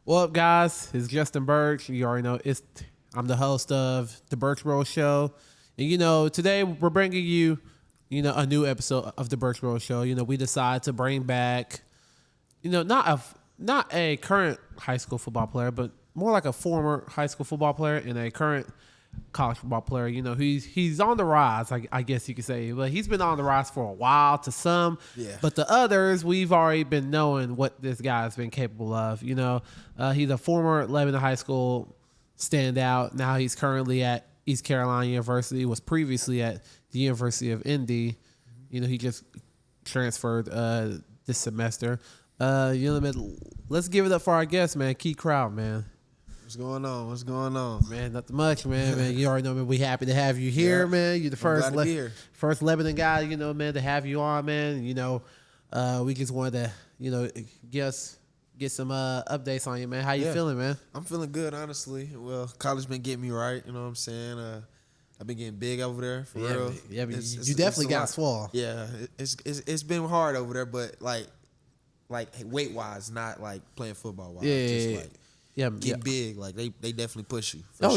What up, guys? It's Justin Birch. You already know I'm the host of TheBurchBros Show, and today we're bringing you, a new episode of TheBurchBros Show. We decided to bring back, not a current high school football player, but more like a former high school football player and a current college football player. He's on the rise, I guess you could say. But he's been on the rise for a while to some. Yeah. But the others, we've already been knowing what this guy's been capable of. He's a former Lebanon High School standout. Now he's currently at East Carolina University. Was previously at the University of Indy. He just transferred this semester. Let's give it up for our guest, man. Crowell, man. What's going on? Man, nothing much, man. You already know, man. We happy to have you here, man. You're the first Lebanon guy, man, to have you on, man. We just wanted to, get some updates on you, man. How you feeling, man? I'm feeling good, honestly. Well, college been getting me right. You know what I'm saying? I've been getting big over there, for real. Yeah, you definitely got swole. Yeah, it's been hard over there, but like weight wise, not like playing football wise. Get big, like they definitely push you. For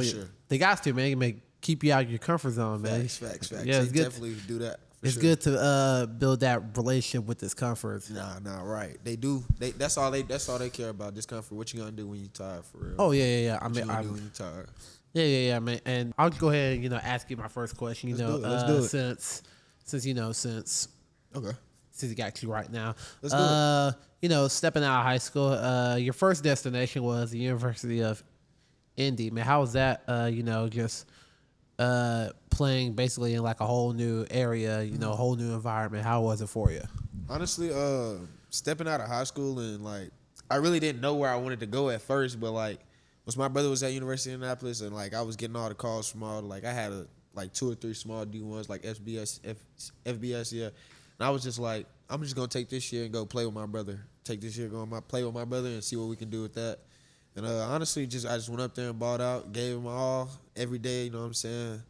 sure. They got to, man. They keep you out of your comfort zone, man. Facts. Yeah, it's good. Definitely do that. It's good to build that relationship with discomfort. Nah, right. They do. That's all they care about. Discomfort. What you gonna do when you tired, for real? Oh yeah. What you gonna do when you tired? Yeah, man. And I'll go ahead and ask you my first question. Let's do it. Since Okay. Since you got you right now. Let's do it. Stepping out of high school, your first destination was the University of Indy. Man, how was that, just playing basically in like a whole new area, a whole new environment? How was it for you? Honestly, stepping out of high school and like I really didn't know where I wanted to go at first, but like once my brother was at University of Indianapolis and like I was getting all the calls from all like I had like 2 or 3 small D1s like FBS, yeah. And I was just like, I'm just gonna take this year and go play with my brother. Take this year, play with my brother and see what we can do with that. And honestly, I just went up there and balled out, gave it my all every day. You know what I'm saying?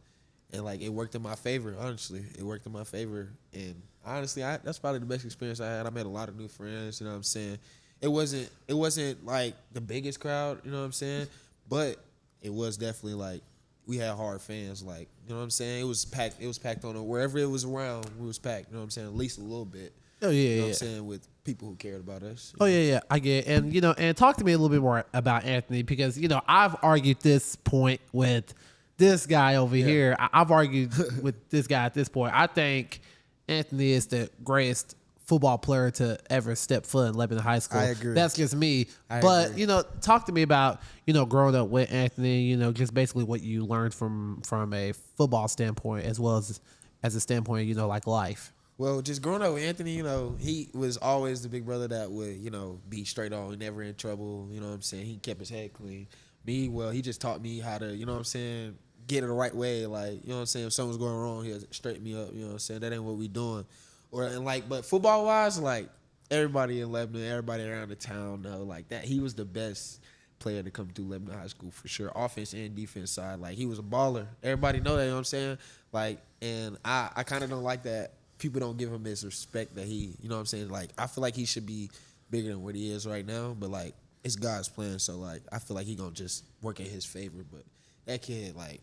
And like it worked in my favor. Honestly, it worked in my favor. And honestly, that's probably the best experience I had. I made a lot of new friends. You know what I'm saying? It wasn't like the biggest crowd. You know what I'm saying? But it was definitely like we had hard fans. Like you know what I'm saying? It was packed. It was packed on wherever it was around. We was packed. You know what I'm saying? At least a little bit. Oh yeah, you know what I'm saying, with people who cared about us. Oh yeah, I get it. And talk to me a little bit more about Anthony because I've argued this point with this guy over here. I've argued with this guy at this point. I think Anthony is the greatest football player to ever step foot in Lebanon High School. I agree. That's just me. I but agree. Talk to me about growing up with Anthony. Just basically what you learned from a football standpoint as well as a standpoint like life. Well, just growing up with Anthony, he was always the big brother that would, be straight on, never in trouble. You know what I'm saying? He kept his head clean. Me, well, he just taught me how to, get it the right way. Like, if something's going wrong, he'll straighten me up. You know what I'm saying? That ain't what we doing. But football wise, like everybody in Lebanon, everybody around the town know like that. He was the best player to come through Lebanon High School for sure, offense and defense side. Like he was a baller. Everybody know that. You know what I'm saying? Like, and I kind of don't like that. People don't give him his respect that he, you know what I'm saying? Like, I feel like he should be bigger than what he is right now, but, like, it's God's plan, so, like, I feel like he going to just work in his favor. But that kid, like,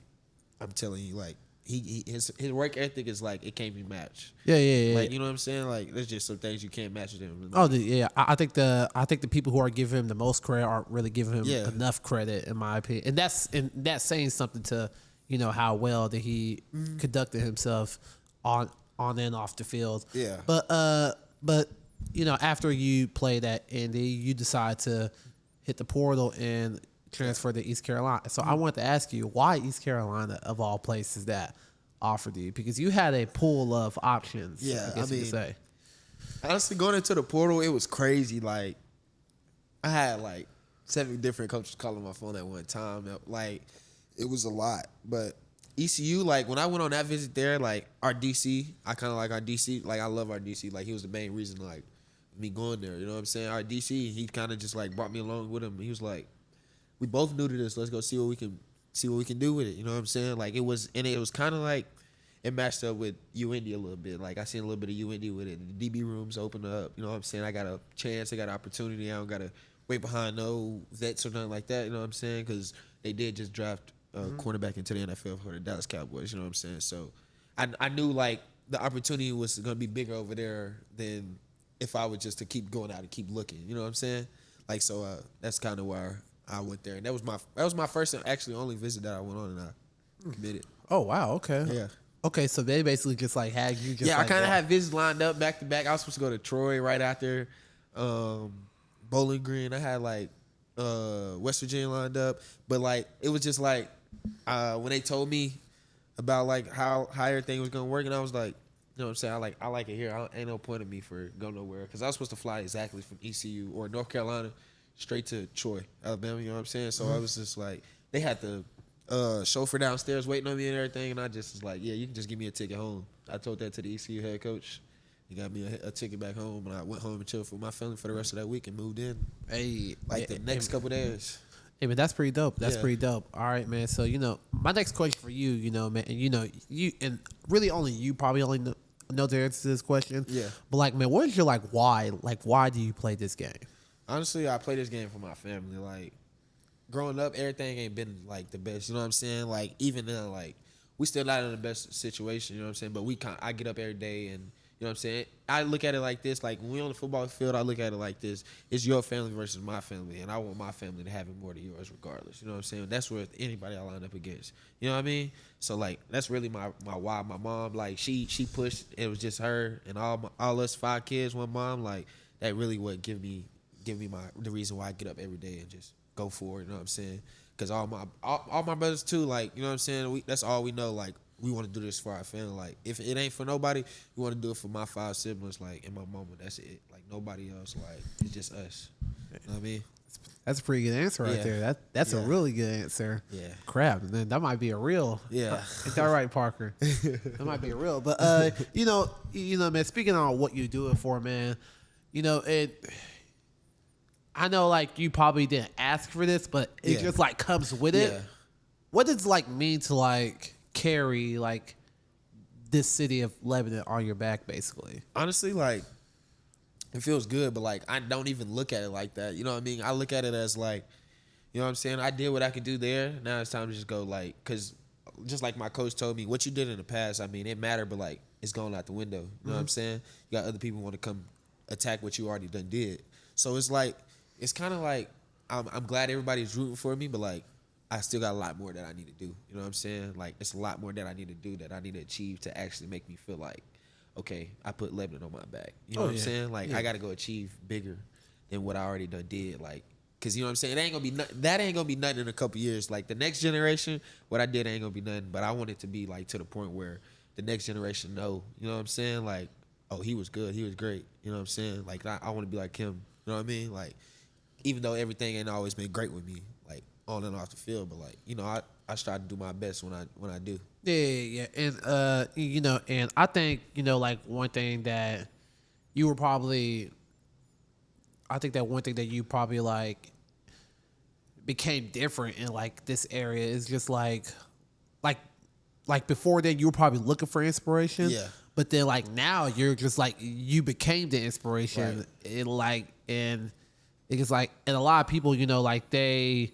I'm telling you, like, his work ethic is, like, it can't be matched. Yeah. Like, you know what I'm saying? Like, there's just some things you can't match with him. Oh, yeah. I think the people who are giving him the most credit aren't really giving him enough credit, in my opinion. And that's saying something to, how well that he conducted himself on and off the field. Yeah. But after you played at Indy, you decide to hit the portal and transfer to East Carolina. So I wanted to ask you, why East Carolina of all places that offered you? Because you had a pool of options. Yeah, I guess you could say. Honestly, going into the portal, it was crazy. Like, I had like 7 different coaches calling my phone at one time. Like, it was a lot, but ECU, like, when I went on that visit there, like, our DC, I kind of like our DC. Like, I love our DC. Like, he was the main reason, like, me going there. You know what I'm saying? Our DC, he kind of just, like, brought me along with him. He was like, we both new to this. Let's go see what we can do with it. You know what I'm saying? Like, it was kind of like, it matched up with UND a little bit. Like, I seen a little bit of UND with it. The DB rooms opened up. You know what I'm saying? I got a chance. I got an opportunity. I don't got to wait behind no vets or nothing like that. You know what I'm saying? Because they did just draft a cornerback into the NFL for the Dallas Cowboys. You know what I'm saying? So I knew like the opportunity was gonna be bigger over there than if I was just to keep going out and keep looking. You know what I'm saying? Like so that's kind of where I went there, and that was my first and actually only visit that I went on, and I committed. Oh wow, okay. Yeah. Okay, so they basically just like had you just Yeah, like, I kind of had visits lined up back to back. I was supposed to go to Troy right after Bowling Green. I had like West Virginia lined up, but like it was just like when they told me about like how everything was gonna work, and I was like, you know what I'm saying? I like it here. Ain't no point in me for going nowhere because I was supposed to fly exactly from ECU or North Carolina straight to Troy, Alabama. You know what I'm saying? So I was just like, they had the chauffeur downstairs waiting on me and everything, and I just was like, yeah, you can just give me a ticket home. I told that to the ECU head coach. He got me a ticket back home, and I went home and chilled with my family for the rest of that week and moved in. hey, Like the next couple days. Hey man, that's pretty dope. That's Yeah. pretty dope. All right, man. So my next question for you, man, and you and really only you probably only know the answer to this question. Yeah. But like, man, what is your like why? Like, why do you play this game? Honestly, I play this game for my family. Like, growing up, everything ain't been like the best. You know what I'm saying? Like, even now, like, we still not in the best situation. You know what I'm saying? But I get up every day, and you know what I'm saying. I look at it like this. Like, when we on the football field, I look at it like this. It's your family versus my family, and I want my family to have it more than yours, regardless. You know what I'm saying? That's where anybody I line up against. You know what I mean? So like, that's really my why. My mom, like, she pushed. It was just her and all us 5 kids, one mom. Like, that really would give me the reason why I get up every day and just go for it. You know what I'm saying? Because all my brothers too, like, you know what I'm saying? That's all we know. Like, we want to do this for our family. Like, if it ain't for nobody, we want to do it for my 5 siblings, like, and my mama. That's it. Like, nobody else. Like, it's just us. You know what I mean? That's a pretty good answer right Yeah. there. That's a Yeah. really good answer. Yeah. Crap, man, that might be a real. Yeah. Is that right, Parker? That might be a real. But man. Speaking on what you do it for, man. I know, like, you probably didn't ask for this, but it Yeah. just like comes with it. Yeah. What does like mean to like carry like this city of Lebanon on your back, basically? Honestly, like, it feels good, but like, I don't even look at it like that. You know what I mean? I look at it as like, you know what I'm saying? I did what I could do there. Now it's time to just go, like, because just like my coach told me, what you did in the past, I mean, it mattered, but like, it's going out the window. You know what I'm saying? You got other people who want to come attack what you already done did. So it's like, it's kind of like, I'm glad everybody's rooting for me, but like, I still got a lot more that I need to do. You know what I'm saying? Like, it's a lot more that I need to do, that I need to achieve to actually make me feel like, okay, I put Lebanon on my back. You know what I'm saying? Like, I got to go achieve bigger than what I already done did. Like, because, you know what I'm saying? That ain't going to be nothing in a couple years. Like, the next generation, what I did ain't going to be nothing. But I want it to be, like, to the point where the next generation know. You know what I'm saying? Like, oh, he was good. He was great. You know what I'm saying? Like, I want to be like him. You know what I mean? Like, even though everything ain't always been great with me, like, on and off the field, but like, you know, I try to do my best when I do. Yeah. And and I think, like one thing that you were probably, I think that one thing that you probably like became different in like this area is just like before then you were probably looking for inspiration. Yeah. But then like now you're just like, you became the inspiration. Right. And it's like, and a lot of people, like they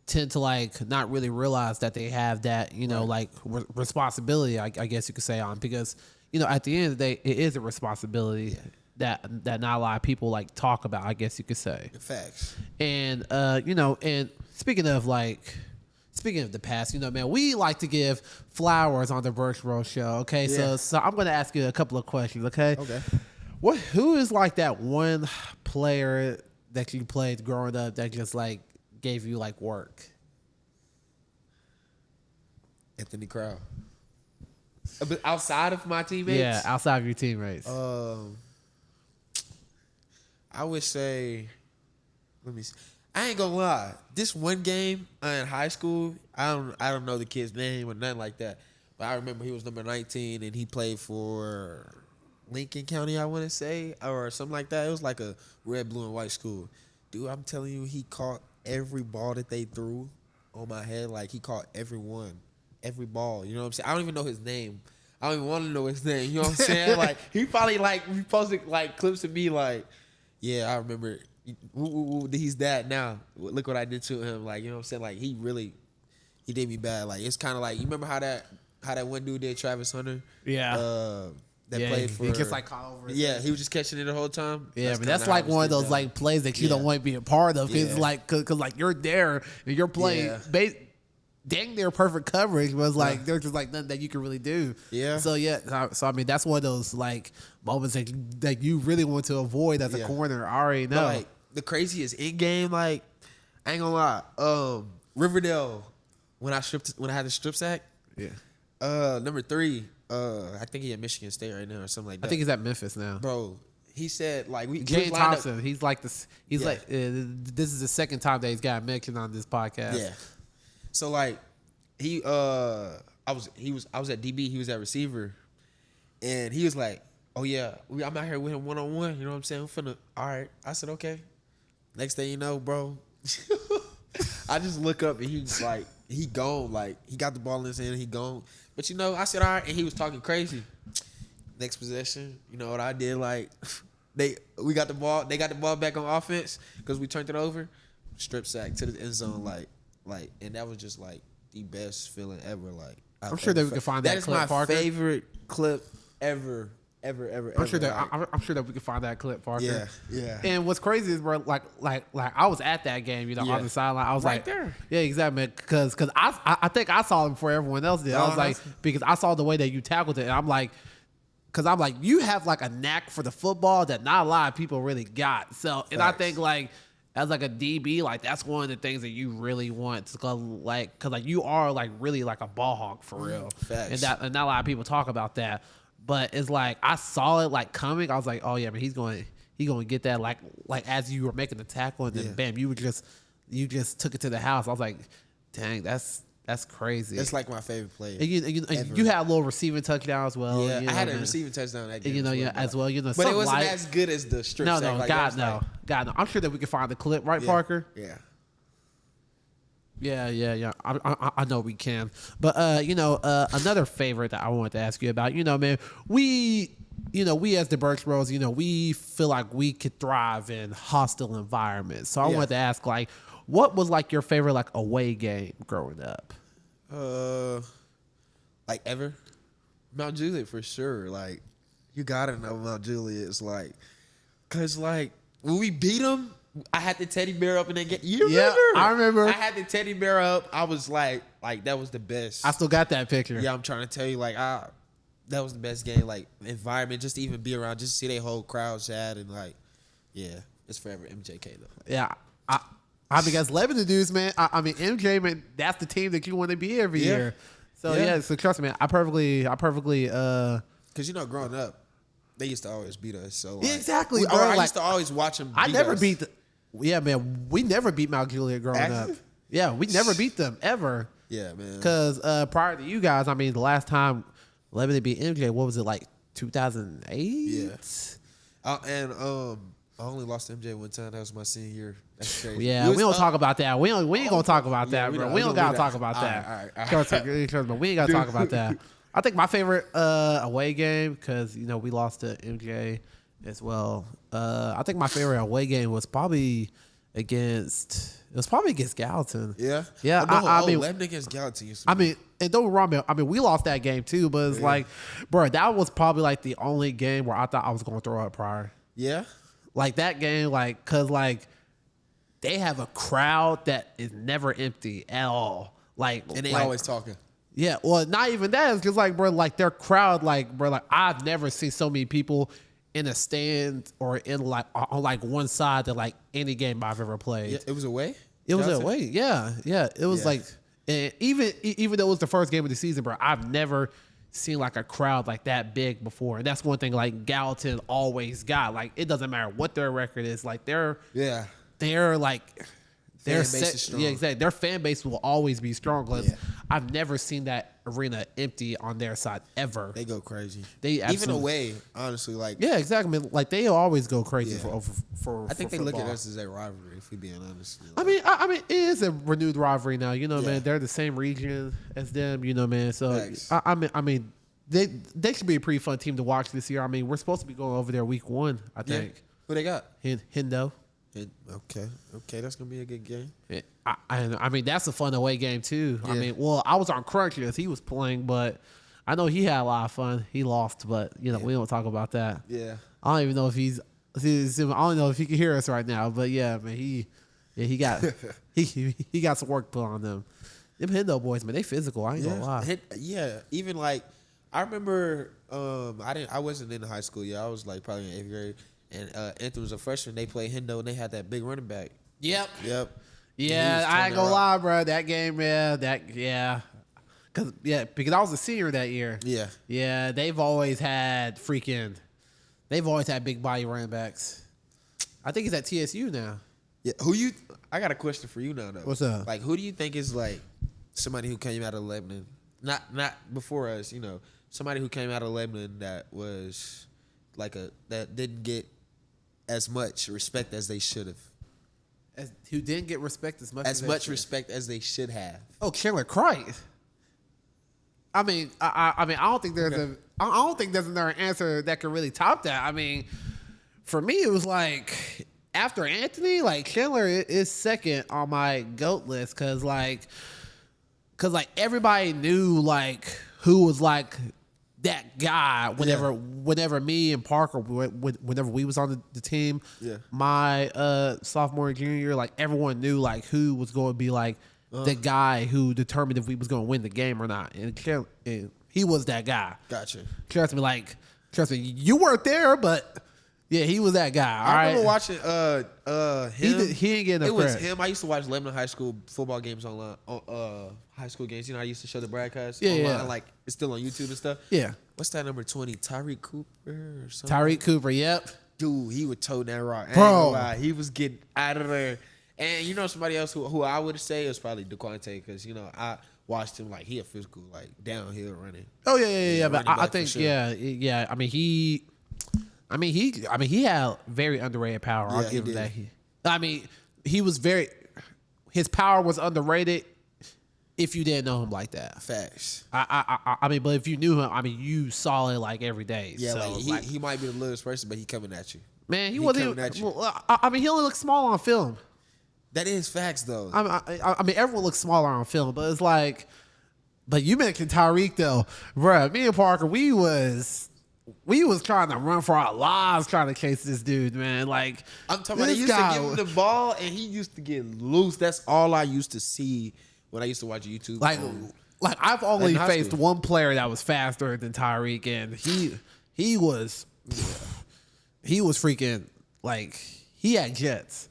tend to like not really realize that they have that, like responsibility, I guess you could say, on, because, at the end of the day, it is a responsibility that not a lot of people like talk about, I guess you could say. Facts. And, and speaking of the past, man, we like to give flowers on the TheBurchBros show. Okay. Yeah. So I'm going to ask you a couple of questions. Okay. Okay. Who is like that one player that you played growing up that just like gave you like work? Anthony Crowell. But outside of my teammates? Yeah, outside of your teammates. I would say, let me see. I ain't gonna lie. This one game in high school, I don't know the kid's name or nothing like that. But I remember he was number 19 and he played for Lincoln County, I want to say, or something like that. It was like a red, blue, and white school. Dude, I'm telling you, he caught every ball that they threw on my head. Like, he caught every ball. You know what I'm saying? I don't even know his name. I don't even want to know his name. You know what I'm saying? Like, he probably like reposted like clips of me. Like, yeah, I remember He's that now. Look what I did to him. Like, you know what I'm saying? Like, he did me bad. Like, it's kind of like, you remember how that one dude did, Travis Hunter? Yeah. That played for. He just like caught over. Yeah, he was just catching it the whole time. Yeah, but that's like one of those like plays that you don't want to be a part of. Cause Yeah. like, cause like you're there and you're playing dang near perfect coverage, but it's like there's just like nothing that you can really do. Yeah. So I mean that's one of those like moments that you really want to avoid as a corner. I already know. But, like, the craziest in game, like, I ain't gonna lie. Riverdale, when I had the strip sack. Yeah. Number 3. I think he at Michigan State right now or something like that. I think he's at Memphis now. Bro, he said like Jay Thompson. He's like this. He's like this is the second time that he's got mentioned on this podcast. Yeah. So like I was at DB. He was at receiver, and he was like, "Oh yeah, I'm out here with him 1-on-1. You know what I'm saying? I'm finna. All right." I said, "Okay." Next thing you know, bro, I just look up and he's like, he gone. Like, he got the ball in his hand, he gone. But you know, I said, all right, and he was talking crazy. Next possession, you know what I did? Like, they got the ball back on offense because we turned it over. Strip sack to the end zone, like, and that was just like the best feeling ever. Like, I'm sure that we can find that clip. That is my Parker. favorite clip ever. I'm sure that we can find that clip, Parker. Yeah. And what's crazy is, bro, like I was at that game, you know, on the sideline. I was right like, there. Yeah, exactly, because I think I saw him before everyone else did. I was like, because I saw the way that you tackled it, and I'm like, you have like a knack for the football that not a lot of people really got. So, and I think like as like a DB, like that's one of the things that you really want to go, like, because like you are like really like a ball hawk for real. Facts. And not a lot of people talk about that. But it's like I saw it like coming. I was like, oh yeah, man, he's going to get that like as you were making the tackle, and then bam, you just took it to the house. I was like, dang, that's crazy. It's like my favorite play. And you had a little receiving touchdown as well. Yeah, you know, I had a receiving touchdown that game. As well. But it wasn't as good as the strip sack. No, like, God no. I'm sure that we can find the clip, right, Parker? Yeah. Yeah. I know we can. But another favorite that I wanted to ask you about, man, we as the TheBurchBros, we feel like we could thrive in hostile environments. So I wanted to ask, like, what was like your favorite like away game growing up? Like ever? Mount Juliet for sure. Like, you gotta know Mount Juliet. It's like, cause like when we beat them, I had the teddy bear up in that game. You remember? I remember. I had the teddy bear up. I was like that was the best. I still got that picture. Yeah, I'm trying to tell you, like, that was the best game. Like, environment, just to even be around, just to see their whole crowd chat, and like, yeah, it's forever MJK though. Yeah, I mean, as Lebanon dudes, man. I mean, MJ, man, that's the team that you want to be every year. So so trust me, man, I perfectly. Because growing up, they used to always beat us. So like, exactly. I used to always watch them. I never beat. Yeah, man, we never beat Mount Juliet growing up. Yeah, we never beat them ever. Yeah, man. Because prior to you guys, I mean, the last time Lebanon beat MJ, what was it, like 2008? Yeah. And I only lost to MJ one time. That was my senior year. That's crazy. Yeah, we don't talk about that. We ain't gonna talk about that, bro. We don't gotta talk about that. All right. Trust me, we ain't gotta talk about that. I think my favorite away game, because we lost to MJ as well. I think my favorite away game was probably against Gallatin. Yeah. Yeah. I mean, Lebanon against Gallatin. I mean, and don't get me wrong, I mean, we lost that game too, but it's like, bro, that was probably like the only game where I thought I was gonna throw up prior. Yeah. Like that game, like, cause like they have a crowd that is never empty at all. Like, and they like, always talking. Yeah, well, not even that. It's just like, bro, like their crowd, like, bro, like I've never seen so many people in a stand or in like on like one side that like any game I've ever played. Yeah, it was away. It was away. Yeah. It was like, and even though it was the first game of the season, bro, I've never seen like a crowd like that big before. And that's one thing like Gallatin always got. Like, it doesn't matter what their record is. Like they're like. Their fan base is strong. Yeah, exactly. Their fan base will always be strong. I've never seen that arena empty on their side ever. They go crazy. They even away, honestly, like exactly. Like they always go crazy for. I think they look at us as a rivalry, if we being honest. I mean, it is a renewed rivalry now. Man, they're the same region as them. Man, so I mean, they should be a pretty fun team to watch this year. I mean, we're supposed to be going over there week 1. I think. Who they got? Hendo. Okay, that's gonna be a good game. I mean, that's a fun away game too. Yeah. I mean, well, I was on crunch as he was playing, but I know he had a lot of fun. He lost, but we don't talk about that. Yeah. I don't even know if I don't know if he can hear us right now, but yeah, man, he got he got some work put on them. Them Hendo boys, man, they physical. I ain't gonna lie. Yeah, even like I remember, I wasn't in high school yet. I was like probably in 8th grade, and Anthony was a freshman. They played Hendo, and they had that big running back. Yep. Yeah, I ain't gonna lie, bro. That game, man. Because I was a senior that year. Yeah. Yeah, they've always had big body running backs. I think he's at TSU now. Yeah. I got a question for you now, though. What's up? Like, who do you think is like somebody who came out of Lebanon? Not before us, somebody who came out of Lebanon that was like that didn't get as much respect as they should have. Who didn't get respect as much respect as they should have. Oh, Killer Christ. I mean, I don't think there's another answer that could really top that. I mean, for me, it was like after Anthony, like Chandler is second on my GOAT list because everybody knew like who was like that guy whenever me and Parker whenever we was on the team. Yeah. My sophomore and junior year, like everyone knew like who was going to be like the guy who determined if we was going to win the game or not, and he was that guy. Gotcha. Trust me, you weren't there, but yeah, he was that guy. I remember watching him. He didn't get enough It was credit. him. I used to watch Lebanon high school football games online, high school games. I used to show the broadcast online, like it's still on YouTube and stuff. Yeah. What's that number 20? Tyreek Cooper or something? Tyreek Cooper, yep. Dude, he would toe that rock. Bro. He was getting out of there. And somebody else who I would say is probably DeQuante because I watched him like he a physical like downhill running. Oh yeah. But I think sure. yeah. I mean he had very underrated power. I'll give him that. His power was underrated if you didn't know him like that. Facts. I mean, but if you knew him, I mean, you saw it like every day. Yeah, so, he might be the littlest person, but he coming at you. Man, he coming wasn't. at you. I mean, he only looked small on film. That is facts, though. I mean, everyone looks smaller on film, but it's like, but you mentioned Tyreek though, bruh. Me and Parker, we was trying to run for our lives trying to chase this dude, man. Like I'm talking about, they used to give him the ball and he used to get loose. That's all I used to see when I used to watch YouTube. Like I've only faced school. one player that was faster than Tyreek, and he was freaking like he had jets.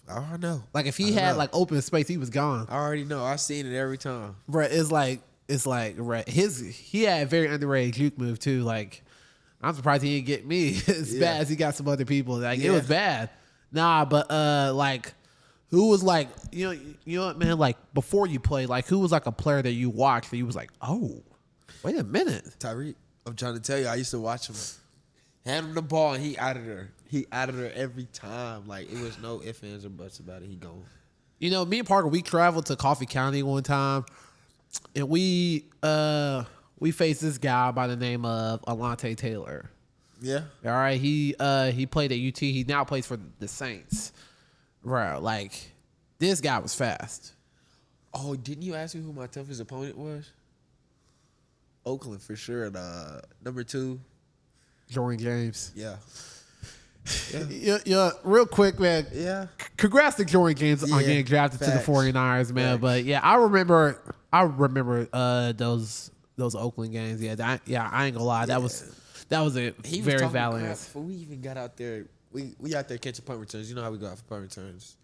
I know. Like if he had like open space, he was gone. I already know. I've seen it every time. Bruh, it's like right. He had a very underrated juke move too. Like I'm surprised he didn't get me as bad as he got some other people. Like it was bad. Nah, but like who was like you know what, man, like before you played, like who was like a player that you watched that you was like, oh, wait a minute. Tyreek. I'm trying to tell you, I used to watch him. Hand him the ball and he out of there. He out of there every time. Like it was no ifs, ands, or buts about it. He gone. Me and Parker, we traveled to Coffee County one time, and we faced this guy by the name of Alante Taylor. Yeah. All right. He played at UT. He now plays for the Saints. Right. Like this guy was fast. Oh, didn't you ask me who my toughest opponent was? Oakland for sure. Number 2. Jordan James. Yeah. Yeah. Real quick, man. Yeah. Congrats to Jordan James on getting drafted to the 49ers, man. Facts. But yeah, I remember those Oakland games. Yeah, I ain't gonna lie. That was a very valid answer. Before we even got out there, we out there catching punt returns. You know how we go out for punt returns.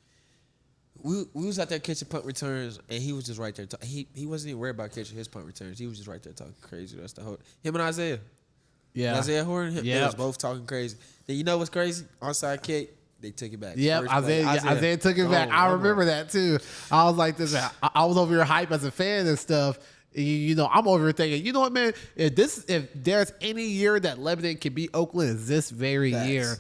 We was out there catching punt returns, and he was just right there. He wasn't even worried about catching his punt returns. He was just right there talking crazy. That's the whole him and Isaiah. Yeah, Isaiah Horn. They was both talking crazy. Then you know what's crazy? Onside kick, they took it back. Yeah, Isaiah took it back. I remember that too. I was like this. I was over here hype as a fan and stuff. I'm over here thinking, you know what, man? If there's any year that Lebanon can beat Oakland, is this very year.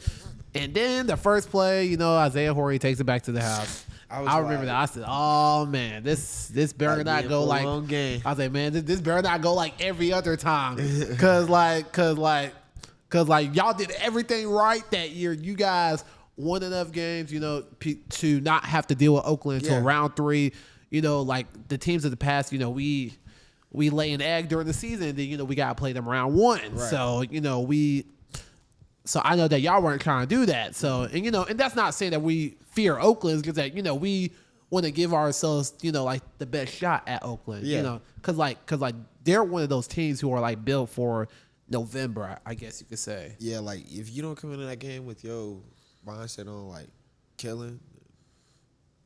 And then the first play, Isaiah Horry takes it back to the house. I remember that. I said, "Oh man, this better not go like." I was like, "Man, this better not go like every other time," cause y'all did everything right that year. You guys won enough games, to not have to deal with Oakland until round 3. Like the teams of the past, we lay an egg during the season, then we gotta play them round 1. Right. So So I know that y'all weren't trying to do that. So and that's not saying that we fear Oakland, because that we want to give ourselves like the best shot at Oakland. Yeah. Because they're one of those teams who are like built for November, I guess you could say. Yeah, like if you don't come into that game with your mindset on like killing,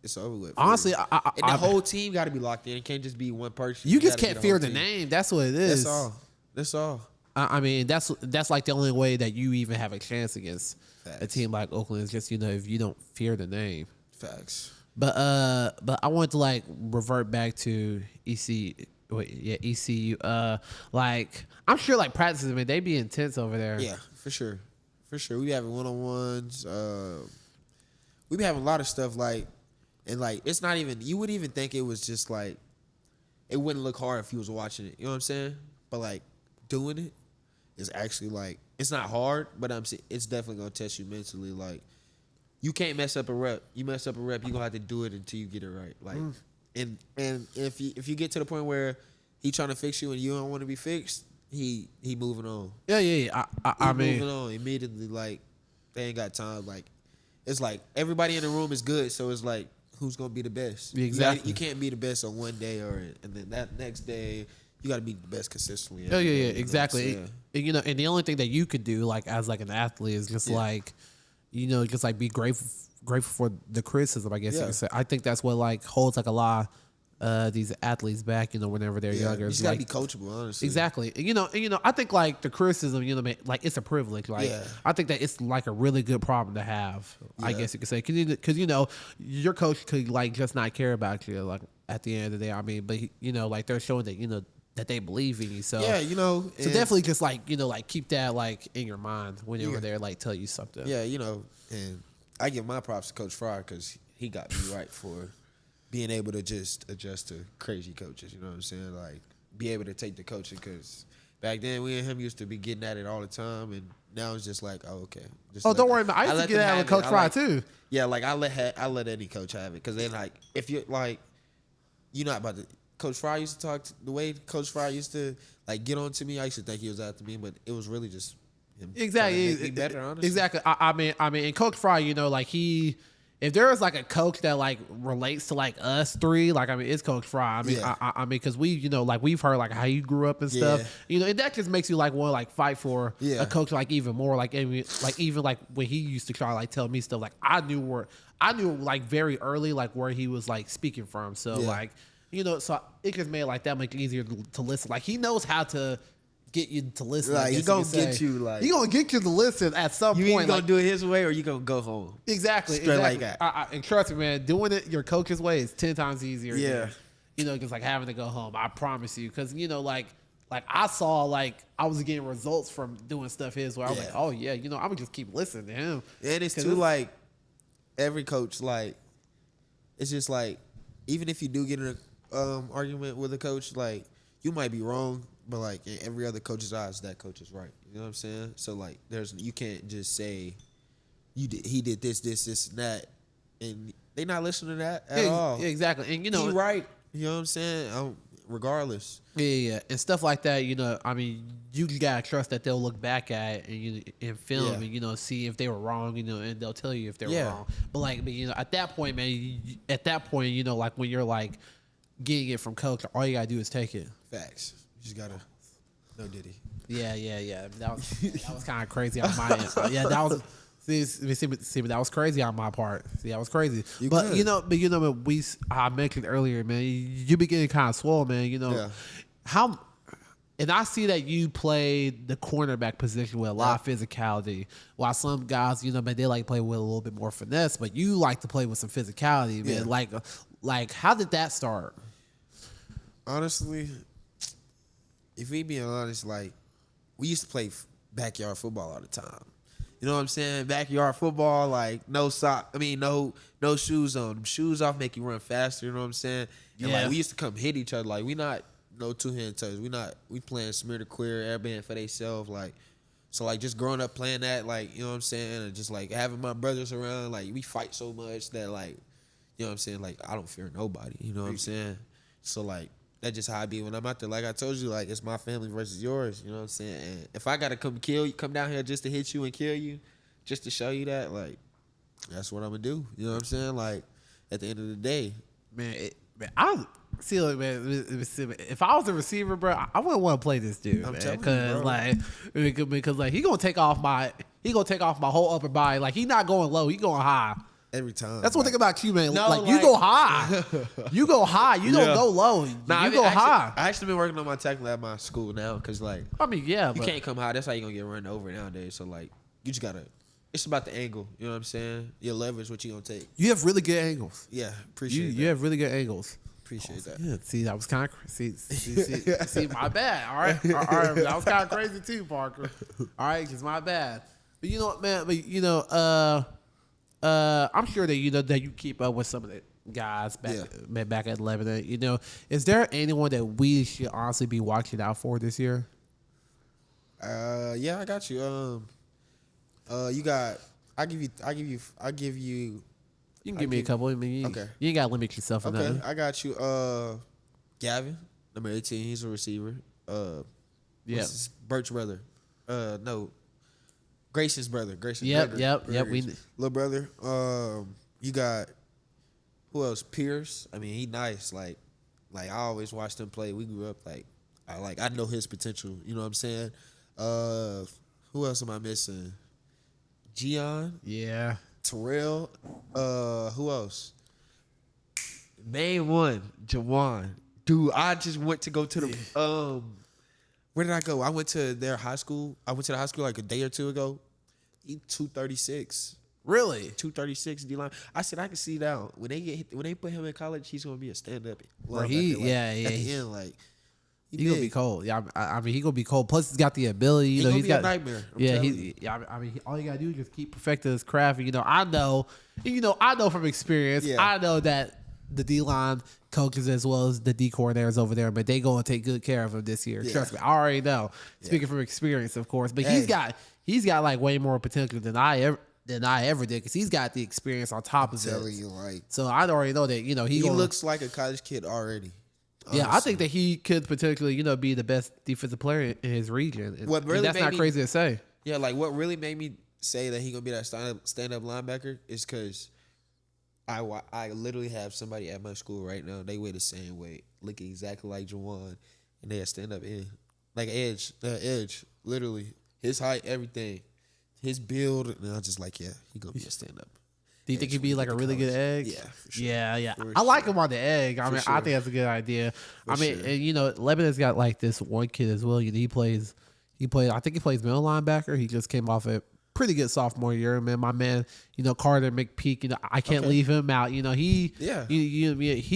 it's over with. Honestly, and the whole team got to be locked in. It can't just be one person. You just can't fear the name. That's what it is. That's all. I mean, that's like the only way that you even have a chance against a team like Oakland is just if you don't fear the name. Facts. But I wanted to like revert back to ECU. Like I'm sure like practices, man, they be intense over there. Yeah, for sure. We be having one-on-ones. We be having a lot of stuff like, and like it's not even. You would even think it was just like, it wouldn't look hard if you was watching it. You know what I'm saying? But like doing it is actually like, it's not hard, but it's definitely gonna test you mentally. Like you can't mess up a rep. You mess up a rep, you gonna have to do it until you get it right. Like, and if you get to the point where he trying to fix you and you don't want to be fixed, he moving on. Yeah. I mean, moving on immediately. Like they ain't got time. Like it's like everybody in the room is good, so it's like who's gonna be the best? Exactly. You can't be the best on one day and then that next day you got to be the best consistently. Yeah, exactly. And the only thing that you could do like as like an athlete is just like just like be grateful for the criticism, I guess you could say. I think that's what like holds like a lot these athletes back, whenever they're younger. You just gotta be coachable, honestly. Exactly. I think like the criticism, like it's a privilege. Like I think that it's like a really good problem to have. I guess you could say, because your coach could like just not care about you. Like at the end of the day, I mean, but like they're showing that that they believe in you. So so definitely just like like keep that like in your mind whenever they're like tell you something. Yeah, and I give my props to Coach Fryer because he got me right for being able to just adjust to crazy coaches. You know what I'm saying? Like be able to take the coaching, because back then we and him used to be getting at it all the time, and now it's just like, oh, okay. Don't worry about it. I used to get at it with Coach Fryer too. Yeah, like I let any coach have it, because then like if you're like you're not about to. Coach Fryer used to talk the way Coach Fryer used to like get on to me. I used to think he was after me, but it was really just him. Exactly. Trying to make me better, honestly. Exactly. I mean, and Coach Fryer, like if there is like a coach that like relates to like us three, like I mean, it's Coach Fryer. I mean, I mean, because we, like we've heard like how you grew up and stuff. And that just makes you like want to like fight for a coach like even more. Like even like when he used to try to like tell me stuff, like I knew like very early like where he was like speaking from. So like. So it just made it like that much easier to listen. Like he knows how to get you to listen. Like he gonna get you like he gonna get you to listen at some point. You either gonna like, do it his way or you gonna go home. Exactly. Straight like that. And trust me, man, doing it your coach's way is 10 times easier. Yeah. Than, just like having to go home. I promise you, because like I saw like I was getting results from doing stuff his way. I was like, oh yeah, I'm gonna just keep listening to him. And it's too like every coach like it's just like even if you do get in a argument with a coach, like you might be wrong, but like in every other coach's eyes, that coach is right. You know what I'm saying? So like, you can't just say he did this, and that, and they not listening to that at all. Yeah, exactly. And he right. You know what I'm saying? Regardless. Yeah, and stuff like that. I mean, you gotta trust that they'll look back at it and film and see if they were wrong. And they'll tell you if they were wrong. But at that point, man, like when you're like getting it from coach, all you gotta do is take it. Facts. You just gotta no Diddy. Yeah. That was kind of crazy on my end. Yeah, that was. See, that was crazy on my part. See, that was crazy. I mentioned earlier, man, you be getting kind of swole, man. How. And I see that you play the cornerback position with a lot of physicality, while some guys, man, they like play with a little bit more finesse, but you like to play with some physicality, man. Like, how did that start? Honestly, if we being honest, like, we used to play backyard football all the time. You know what I'm saying? Backyard football, like, no shoes on. Them shoes off make you run faster, you know what I'm saying? And, like, we used to come hit each other. Like, we not no two-hand touch. We playing smear to queer, airband for themselves. Like, So like just growing up playing that, like, you know what I'm saying, and just like having my brothers around, like we fight so much that like, you know what I'm saying, like I don't fear nobody, you know what I'm saying? So like that's just how I be when I'm out there. Like I told you, like it's my family versus yours, you know what I'm saying? And if I gotta come down here just to hit you and kill you, just to show you that, like that's what I'm gonna do. You know what I'm saying? Like at the end of the day, I see, like, man, if I was a receiver, bro, I wouldn't want to play this dude, man, because like he gonna take off my whole upper body. Like he not going low, he going high every time. That's one thing about you, man. No, like you go high, you go high. You don't go low. Nah, you go high. I actually been working on my tackle at my school now, cause like you can't come high. That's how you gonna get run over nowadays. So like you just gotta. It's about the angle. You know what I'm saying? Your leverage, what you gonna take. You have really good angles. Yeah, appreciate that. You have really good angles. Appreciate that. Yeah, see, that was kind of see, my bad. All right, that was kind of crazy too, Parker. All right, cause my bad. But you know what, man? But you know, I'm sure that that you keep up with some of the guys back at Lebanon. You know, is there anyone that we should honestly be watching out for this year? Yeah, I got you. You got. I give you. You can give me a couple. I mean, okay. You ain't gotta limit yourself. Okay, nothing. I got you. Gavin, number 18. He's a receiver. Yeah. Birch brother. No. Grayson's brother. Yep. We little brother. You got who else? Pierce. I mean, he nice. Like I always watched him play. We grew up I know his potential. You know what I'm saying? Who else am I missing? Gian. Yeah. Terrell. Who else? Main one, Jawan. Dude, I just went to go to the where did I go? I went to their high school. I went to the high school like a day or two ago. He 236. Really? 236 D line. I said I can see now. When they put him in college, he's gonna be a stand up. At the end, like he gonna be cold. Yeah, I mean he gonna be cold. Plus he's got the ability. You know, he's got a nightmare. I mean all you gotta do is just keep perfecting his craft. You know, I know from experience. Yeah. I know that the D line coaches as well as the D coordinators over there, but they gonna take good care of him this year. Yeah. Trust me, I already know. Speaking from experience, of course, but he's got like way more potential than I ever did because he's got the experience on top of it. So I already know that he looks like a college kid already. Honestly. Yeah, I think that he could potentially be the best defensive player in his region. And that's not crazy to say. Yeah, like what really made me say that he gonna be that stand up linebacker is because I literally have somebody at my school right now. They weigh the same weight, looking exactly like Jawan, and they a stand up end, like edge, literally his height, everything, his build, and I was just like, yeah, he gonna be a stand up. Do you think he'd be like a really good egg? Yeah, for sure. Yeah. I like him on the egg. I mean, I think that's a good idea. And Lebanon's got like this one kid as well. He plays. I think he plays middle linebacker. He just came off a pretty good sophomore year, man. My man, Carter McPeak. I can't leave him out. He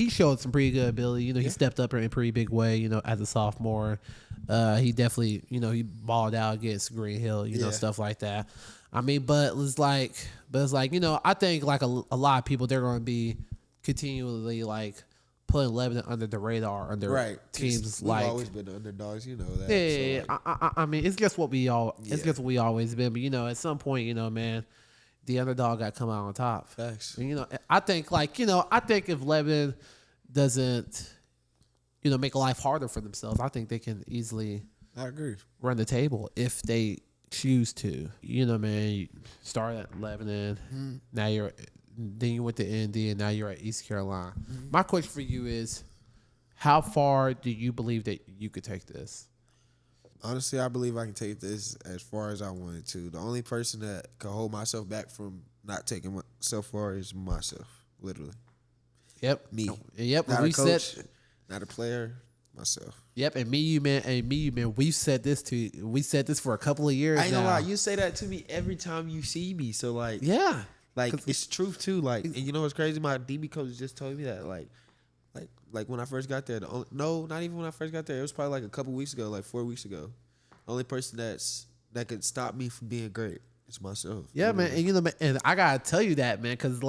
showed some pretty good ability. He stepped up in a pretty big way. As a sophomore, he definitely he balled out against Green Hill. Stuff like that. I mean, but it's like I think like a lot of people, they're going to be continually like putting Lebanon under the radar under teams we've like. Always been the underdogs, that. Yeah. So like, I mean, it's just what we always been. But at some point, man, the underdog got to come out on top. Facts. And, I think if Lebanon doesn't, make life harder for themselves, I think they can easily. I agree. Run the table if they choose to. Man, you start at Lebanon. Mm-hmm. Now then you went to Indy, and now you're at East Carolina. Mm-hmm. My question for you is, how far do you believe that you could take this? Honestly, I believe I can take this as far as I wanted to. The only person that can hold myself back from not taking myself far is myself, literally. Yep. Me. Yep. Not a coach, not a player, myself. Yep, and you, man. We've said this for a couple of years. I ain't gonna lie, you say that to me every time you see me. So like, yeah, like it's truth too. Like, and you know what's crazy? My DB coach just told me that. Like when I first got there. Not even when I first got there. It was probably like a couple weeks ago, like 4 weeks ago. The only person that could stop me from being great is myself. Yeah, man, and and I gotta tell you that, man, because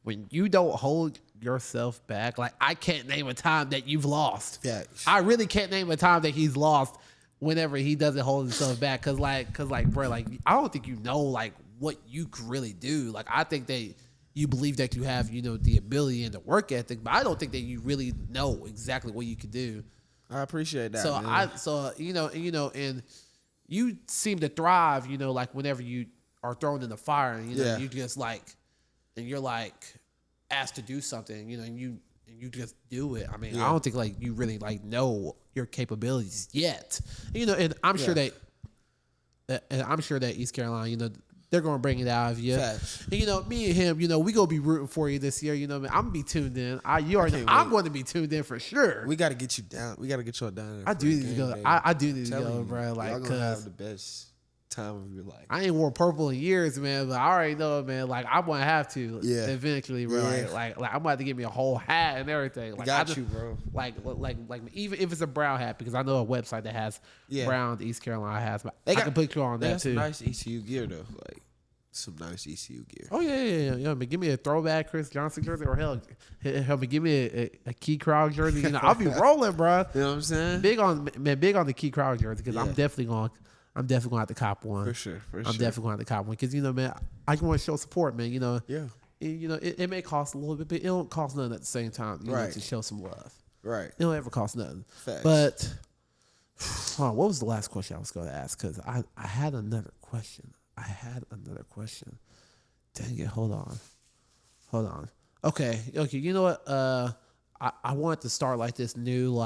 when you don't hold yourself back, like I can't name a time that you've lost. Yeah, I really can't name a time that he's lost whenever he doesn't hold himself back, cause bro, like I don't think you know like what you could really do. Like I think that you believe that you have the ability and the work ethic, but I don't think that you really know exactly what you could do. I appreciate that. So man. and you seem to thrive, like whenever you are thrown in the fire, and you just like, and you're like asked to do something, and you just do it. I mean, I don't think like you really like know your capabilities yet, and I'm sure that East Carolina, they're gonna bring it out of you. Facts. And, me and him, we gonna be rooting for you this year. Man, I'm gonna be tuned in. I'm going to be tuned in for sure. We got to get you down. We got to get y'all down. I do need to go. I do need to go, bro. Like, y'all gonna have the best time of your life. I ain't worn purple in years, man, but I already know, man. Like, I'm gonna have to, eventually, bro. Yeah. Like, I'm gonna have to get me a whole hat and everything. Like, got you, bro. Like, even if it's a brown hat, because I know a website that has brown East Carolina hats, but I can put you on that too. Some nice ECU gear though, like some nice ECU gear. Oh yeah. But give me a throwback Chris Johnson jersey, or hell, give me a Key Crowell jersey. I'll be rolling, bro. You know what I'm saying? Big on the Key Crowell jersey, because I'm definitely gonna have to cop one. For sure. I'm definitely going to have to cop one, because man, I want to show support, man. Yeah. It may cost a little bit, but it don't cost nothing at the same time. To show some love. Right. It don't ever cost nothing. Facts. But what was the last question I was going to ask? Because I had another question. Dang it! Hold on. Okay. You know what? I wanted to start like this new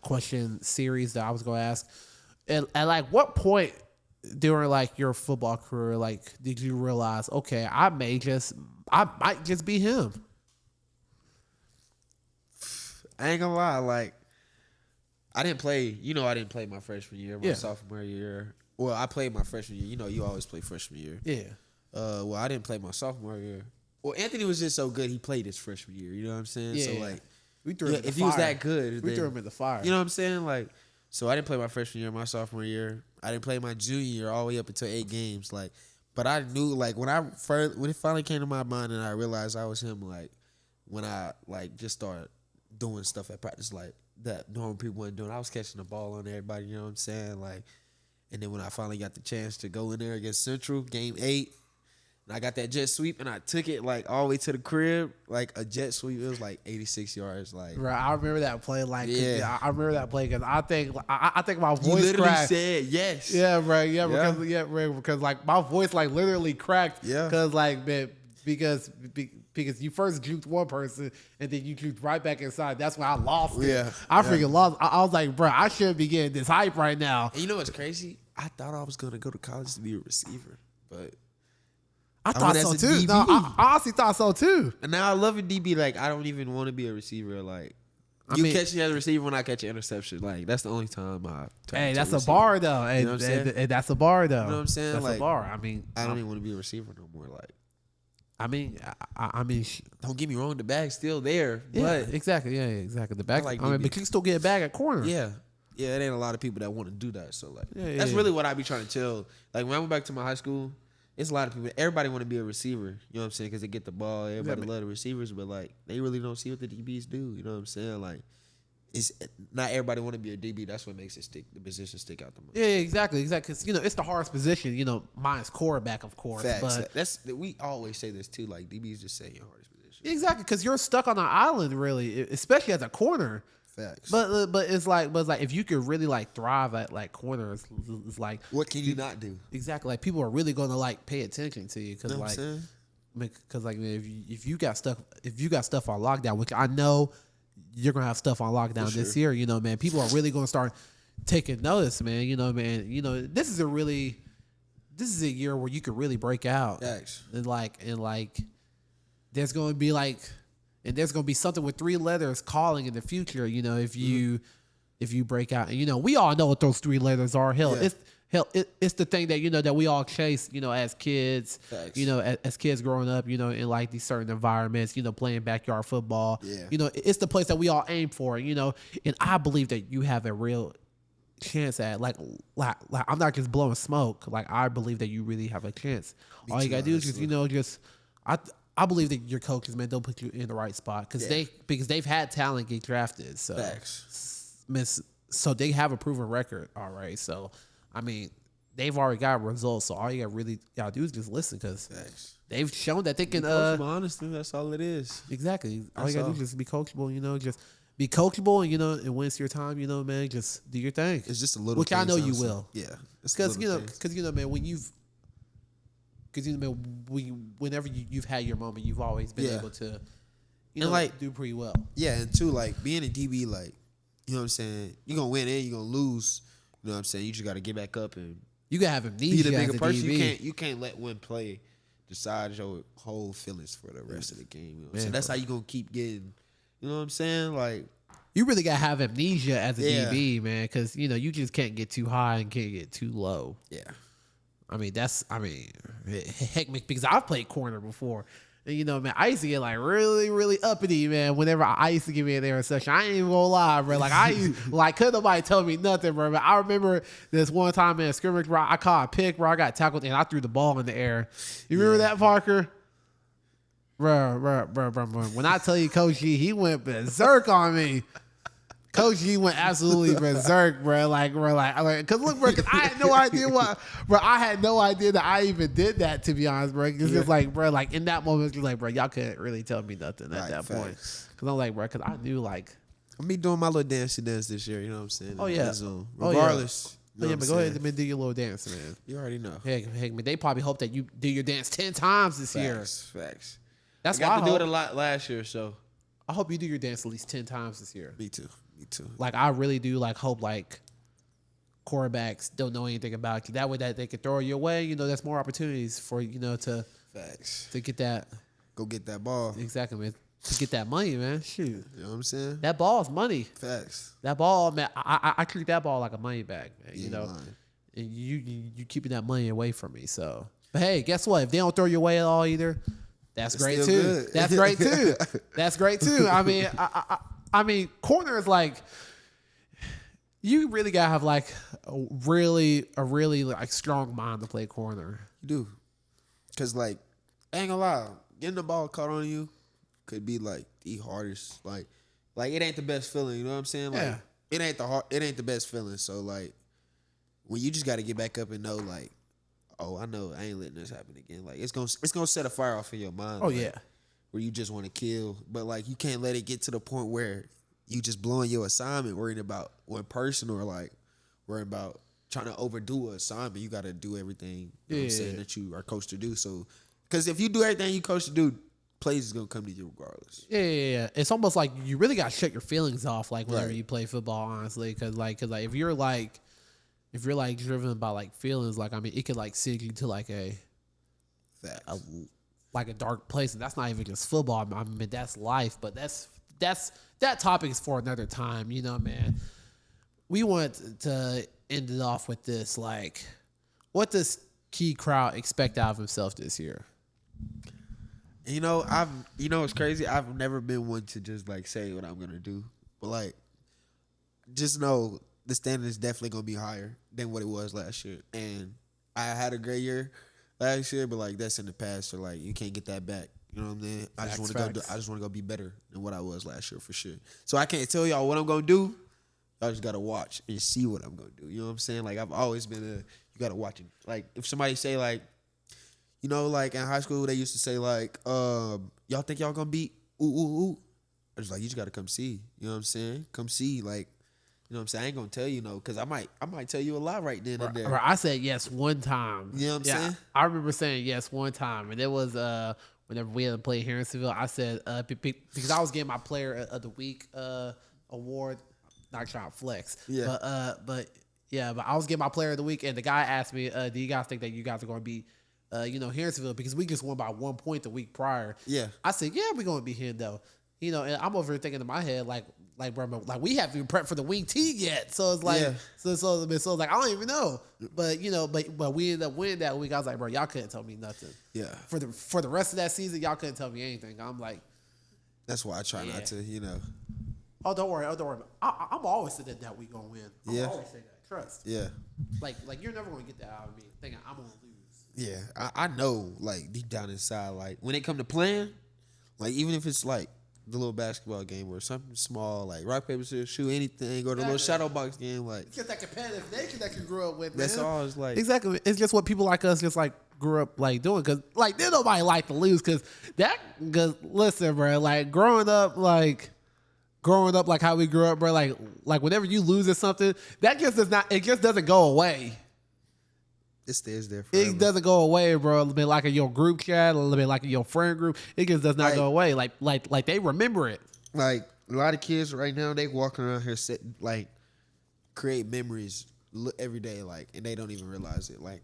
question series that I was going to ask. And at like what point during like your football career, like, did you realize, okay, I might just be him? I ain't gonna lie, like, I didn't play my freshman year, my sophomore year. Well, I played my freshman year. You always play freshman year. Yeah. Well, I didn't play my sophomore year. Well, Anthony was just so good, he played his freshman year. You know what I'm saying? Yeah. So, like, We threw him in the if fire. he was that good, We then, threw him in the fire. You know what I'm saying? Like, so I didn't play my freshman year, my sophomore year. I didn't play my junior year all the way up until 8 games. Like, but I knew, like, when it finally came to my mind and I realized I was him, like, when I like just started doing stuff at practice like that normal people weren't doing. I was catching the ball on everybody. You know what I'm saying? Like, and then when I finally got the chance to go in there against Central, game 8. And I got that jet sweep, and I took it like all the way to the crib, like a jet sweep. It was like 86 yards. Like, right, I remember that play. Like, Yeah. I remember that play because I think my you voice literally cracked. said yes. Yeah, right. Yeah. Because like my voice like literally cracked. Yeah. Because like, man, because you first juked one person and then you juked right back inside. That's when I lost it. Yeah. I freaking lost. I was like, bro, I shouldn't be getting this hype right now. And you know what's crazy? I thought I was gonna go to college to be a receiver, but I thought went so as a too. DB. No, I honestly thought so too. and now I love a DB. Like, I don't even want to be a receiver. Like, I you mean- catch me as a receiver when I catch an interception. Like, that's the only time I. turn Hey, into that's a receiver. bar though. Hey, You know what I'm saying? hey, that's a bar though. You know what I'm saying? That's a Like, bar. I mean, I don't even want to be a receiver no more. Like, I mean, don't get me wrong, the bag's still there, yeah, but exactly. Yeah, exactly. The back. like I mean, DB. but you can still get a bag at corner. yeah, it ain't a lot of people that want to do that. So like, Yeah, that's yeah. really what I be trying to tell. Like, when I went back to my high school, it's a lot of people. Everybody want to be a receiver. You know what I'm saying? Because they get the ball. Everybody love the receivers, but like, they really don't see what the DBs do. You know what I'm saying? Like, it's not everybody want to be a DB. That's what makes it stick. The position stick out the most. Yeah, exactly. Because it's the hardest position. Mine's quarterback, of course. Facts. But We always say this too. Like, DBs just say your hardest position. exactly, because you're stuck on an island, really, especially as a corner. Facts. But it's like if you could really like thrive at like corners, it's like What can you not do? exactly like people are really gonna like pay attention to you because You know what I'm saying? because like man, if you got stuff on lockdown, which I know you're gonna have stuff on lockdown this year, man, people are really gonna start taking notice, man. This is a year where you could really break out. Facts. And there's gonna be there's gonna be something with 3 letters calling in the future, if you break out. And we all know what those 3 letters are. Yeah. It's the thing that that we all chase, as kids. Facts. As kids growing up, in like these certain environments, playing backyard football. Yeah. It's the place that we all aim for, and I believe that you have a real chance at like I'm not just blowing smoke. Like, I believe that you really have a chance. All you gotta do is just I believe that your coaches, man, they'll put you in the right spot because they've had talent get drafted. So Facts. so they have a proven record. All right. So, I mean, they've already got results. So all you really gotta do is just listen because they've shown that they can. Honestly, that's all it is. Exactly. All you gotta do is just be coachable. Just be coachable, and and once your time, man, just do your thing. It's just a little, which I know you will. Yeah, because man, whenever you've had your moment, you've always been able to, do pretty well. Yeah, and too, like being a DB, like you know what I'm saying, you're gonna win and you're gonna lose. You know what I'm saying? You just gotta get back up and you gotta have amnesia. Be the bigger person. DB. You can't let one play decide your whole feelings for the rest of the game. You know what I'm saying? That's how you gonna keep getting. You know what I'm saying? Like you really gotta have amnesia as a DB, man, because you just can't get too high and can't get too low. Yeah. Heck, because I've played corner before. And, man, I used to get, like, really, really uppity, man, whenever I used to get in there in session. I ain't even gonna lie, bro. Like, couldn't nobody tell me nothing, bro. But I remember this one time in a scrimmage, bro, I caught a pick, bro. I got tackled, and I threw the ball in the air. You remember that, Parker? Bro. When I tell you Coach G, he went berserk on me. Coach G went absolutely berserk, bro. Cause look, bro, cause I had no idea I had no idea that I even did that, to be honest, bro. It's just like, bro, like in that moment, you're like, bro, y'all couldn't really tell me nothing at that point. Cause I'm like, bro, cause I knew like. I'm be doing my little dance this year, you know what I'm saying? Oh, yeah. Regardless. But go ahead and do your little dance, man. You already know. Heck, man, they probably hope that you do your dance 10 times this year. Facts. That's why I got to do it a lot last year, so. I hope you do your dance at least 10 times this year. Me too. Like I really do hope quarterbacks don't know anything about you. That way that they can throw you away. There's more opportunities for to get that. Go get that ball. Exactly, man. To get that money, man. Shoot. You know what I'm saying? That ball is money. Facts. That ball, man. I treat that ball like a money bag, man. Yeah, and you keeping that money away from me. So, but hey, guess what? If they don't throw you away at all either, that's great too. Good. That's great too. That's great too. I mean, corner is like you really gotta have like a really like strong mind to play corner. You do, cause like I ain't gonna lie, getting the ball caught on you could be like the hardest. Like it ain't the best feeling. You know what I'm saying? Like it ain't the best feeling. So like when you just gotta get back up and know like, oh, I know I ain't letting this happen again. Like it's gonna set a fire off in your mind. Oh like, yeah. Where you just want to kill, but like you can't let it get to the point where you just blowing your assignment, worrying about one person or like worrying about trying to overdo an assignment. You got to do everything you know what I'm saying, that you are coached to do. So, because if you do everything you coached to do, plays is gonna come to you regardless. Yeah. It's almost like you really got to shut your feelings off, like whenever you play football, honestly, because if you're driven by like feelings, like I mean, it could like send you to like a dark place, and that's not even just football. I mean, that's life, but that topic is for another time, man. We want to end it off with this, like, what does Key Crowell expect out of himself this year? It's crazy. I've never been one to just like say what I'm gonna do, but like, just know the standard is definitely gonna be higher than what it was last year. And I had a great year last year, but like that's in the past, so like you can't get that back. You know what I'm saying? I just want to go be better than what I was last year for sure. So I can't tell y'all what I'm gonna do. Y'all just gotta watch and see what I'm gonna do. You know what I'm saying? Like I've always been you gotta watch it. Like if somebody say like, like in high school they used to say like, y'all think y'all gonna beat ooh. I was like, you just gotta come see. You know what I'm saying? Come see. Like, you know what I'm saying? I ain't gonna tell you no, because I might tell you a lie right then and there. I said yes one time. You know what I'm saying? I remember saying yes one time, and it was whenever we had to play here in Seville. I said because I was getting my Player of the Week award. Not trying to flex, but I was getting my Player of the Week, and the guy asked me, "Do you guys think that you guys are going to be, here in Seville because we just won by 1 point the week prior?" Yeah, I said, "Yeah, we're going to be here though." And I'm over here thinking in my head like bro, like we haven't even prepped for the wing T yet, so it's like, so like I don't even know, but but we ended up winning that week. I was like, bro, y'all couldn't tell me nothing. Yeah, for the rest of that season, y'all couldn't tell me anything. I'm like, that's why I try not to, Oh, don't worry. I'm always saying that we gonna win. I'm always saying that. Trust. Yeah. Like you're never gonna get that out of me thinking I'm gonna lose. Yeah, I know, like deep down inside, like when it come to playing, like even if it's like the little basketball game or something small, like rock, paper, scissors, shoot, anything, or the little shadow box game. Like, it's just that competitive nature that you grew up with, man. That's all. It's like, exactly. It's just what people like us just like grew up like doing. Cause like there's nobody like to lose. Cause listen, bro. Like growing up like how we grew up, bro. Like whenever you lose at something, that just does not. It just doesn't go away. it stays there forever. It doesn't go away, bro. A little bit like in your group chat, a little bit like in your friend group. It just does not go away. Like they remember it. Like a lot of kids right now, they walking around here like create memories every day, like, and they don't even realize it. Like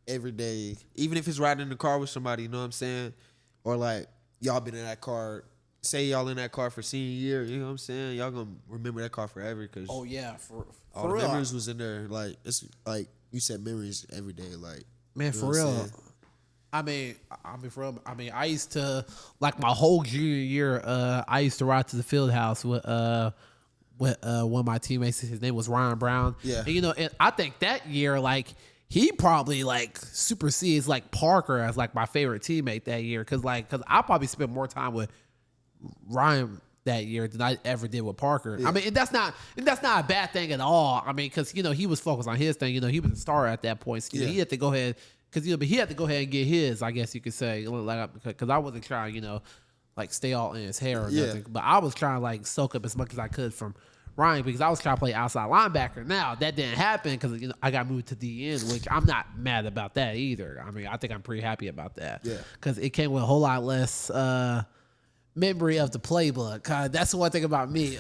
every day, even if it's riding in the car with somebody, you know what I'm saying? Or like y'all been in that car. Say y'all in that car for senior year, you know what I'm saying? Y'all gonna remember that car forever because for all the real. memories was in there. Like it's like you said, memories every day. Like, man, you for know what I'm real. saying? I mean, I used to like my whole junior year. I used to ride to the field house with one of my teammates. His name was Ryan Brown. Yeah, and and I think that year, like he probably like supersedes like Parker as like my favorite teammate that year. Cause I probably spent more time with Ryan that year than I ever did with Parker. Yeah. I mean, and that's not a bad thing at all. I mean, because he was focused on his thing. He was a star at that point. So, he had to go ahead but he had to go ahead and get his. I guess you could say, like, because I wasn't trying, like stay all in his hair or nothing. But I was trying to like soak up as much as I could from Ryan because I was trying to play outside linebacker. Now that didn't happen because I got moved to DN, which I'm not mad about that either. I mean, I think I'm pretty happy about that. Yeah, because it came with a whole lot less. Memory of the playbook. That's the one thing about me.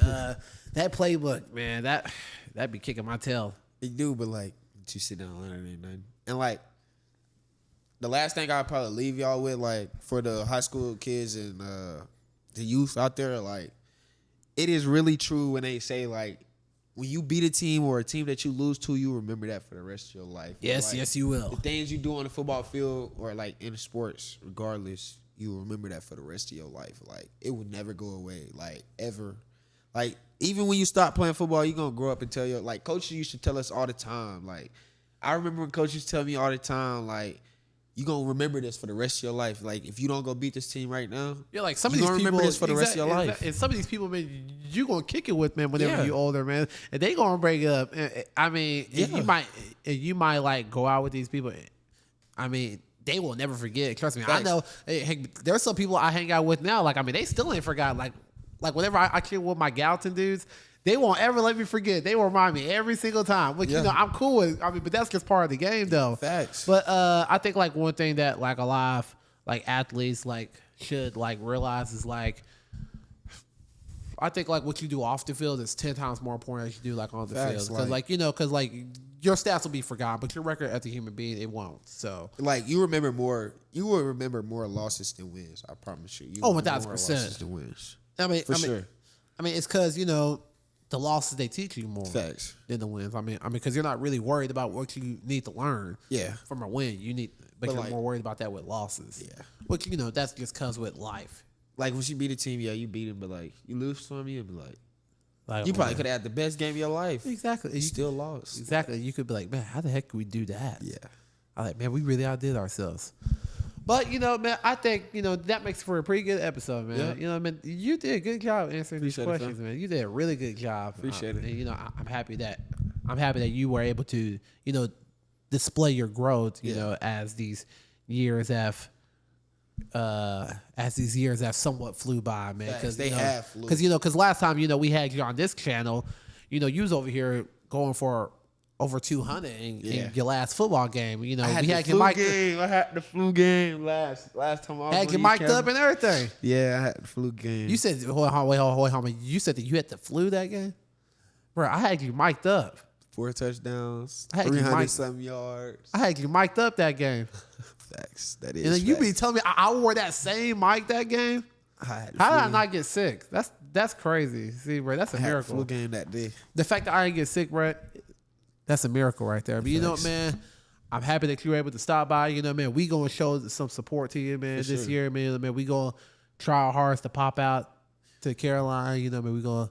That playbook, man, that be kicking my tail. It do, but like you sit down and learn ain't nothing. And like the last thing I'll probably leave y'all with, like for the high school kids and the youth out there, like it is really true when they say like when you beat a team or a team that you lose to, you remember that for the rest of your life. Yes, like, yes, you will. The things you do on the football field or like in sports, regardless. You will remember that for the rest of your life. Like, it will never go away, like, ever. Like, even when you stop playing football, you're going to grow up and tell you, like, coaches used to tell us all the time. Like, I remember when coaches tell me all the time, like, you're going to remember this for the rest of your life. Like, if you don't go beat this team right now, like some of these people remember this for the rest of your life. And some of these people, man, you going to kick it with, man, whenever you're older, man. And they going to break it up. I mean, you might, like, go out with these people. I mean, they will never forget. Trust me. Thanks. I know there's some people I hang out with now. Like, I mean, they still ain't forgot. Like whenever I chill with my Gallatin dudes, they won't ever let me forget. They will remind me every single time. Which, I'm cool with. I mean, but that's just part of the game, though. Facts. But I think, like, one thing that, like, a lot of, like, athletes, like, should, like, realize is, like, I think, like, what you do off the field is 10 times more important than you do, like, on the field. Because, like, your stats will be forgotten, but your record as a human being, it won't. So, like, you will remember more losses than wins. I promise you. 1,000%. Losses than wins. I mean, sure. I mean, it's because, the losses, they teach you more than the wins. I mean, because you're not really worried about what you need to learn from a win. But you're more worried about that with losses. Yeah. Which, that's just comes with life. Like, when you beat a team, you beat them, but, like, you lose some, you'll be like you probably could have had the best game of your life. Exactly. You still lost. Exactly. You could be like, man, how the heck could we do that? Yeah. I'm like, man, we really outdid ourselves. But, man, I think, that makes for a pretty good episode, man. Yeah. Man, you did a good job answering these questions, man. You did a really good job. Appreciate it. And, I'm happy that you were able to, display your growth, as these years have somewhat flew by, man. Because they have flew. Because last time, we had you on this channel, you was over here going for over 200 in your last football game. I had the flu game last time. I had you mic'd up and everything. Yeah, I had the flu game. You said, wait, you said that you had the flu that game, bro. I had you mic'd up. 4 touchdowns, 300-something yards. I had you mic'd up that game. Facts. That is. And then you be telling me I wore that same mic that game. How did I not get sick? That's crazy. See, bro, that's a miracle. Had a flu game that day. The fact that I didn't get sick, bro, that's a miracle right there. But you know what, man? I'm happy that you were able to stop by. Man, we gonna show some support to you, man, this year, man. Man, we gonna try our hardest to pop out to Carolina. Man, we gonna.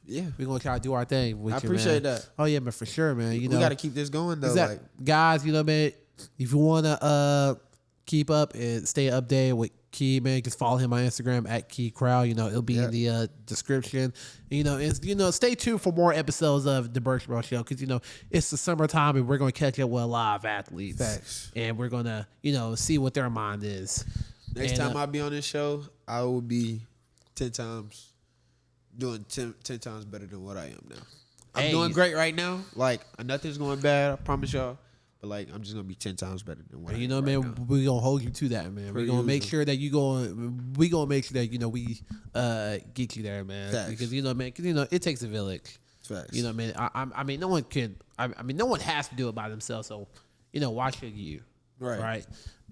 Yeah, we're gonna try to do our thing with I appreciate that. Oh yeah, man, for sure, man. We gotta keep this going though. Guys, man, if you wanna keep up and stay updated with Key, man, just follow him on Instagram at Key Crowell. You know, it'll be in the description. You know, stay tuned for more episodes of the TheBurchBros Show because it's the summertime and we're gonna catch up with a lot of athletes. Facts. And we're gonna see what their mind is. Next time I be on this show, I will be 10 times times better than what I am now. I'm doing great right now. Like nothing's going bad. I promise y'all. But like I'm just gonna be 10 times better than what I am right man, now. we gonna hold you to that, man. We're gonna make sure that we gonna make sure that we get you there, man. Facts. Because it takes a village. Facts. Man. I mean, no one can. I mean, no one has to do it by themselves. So, why should you? Right.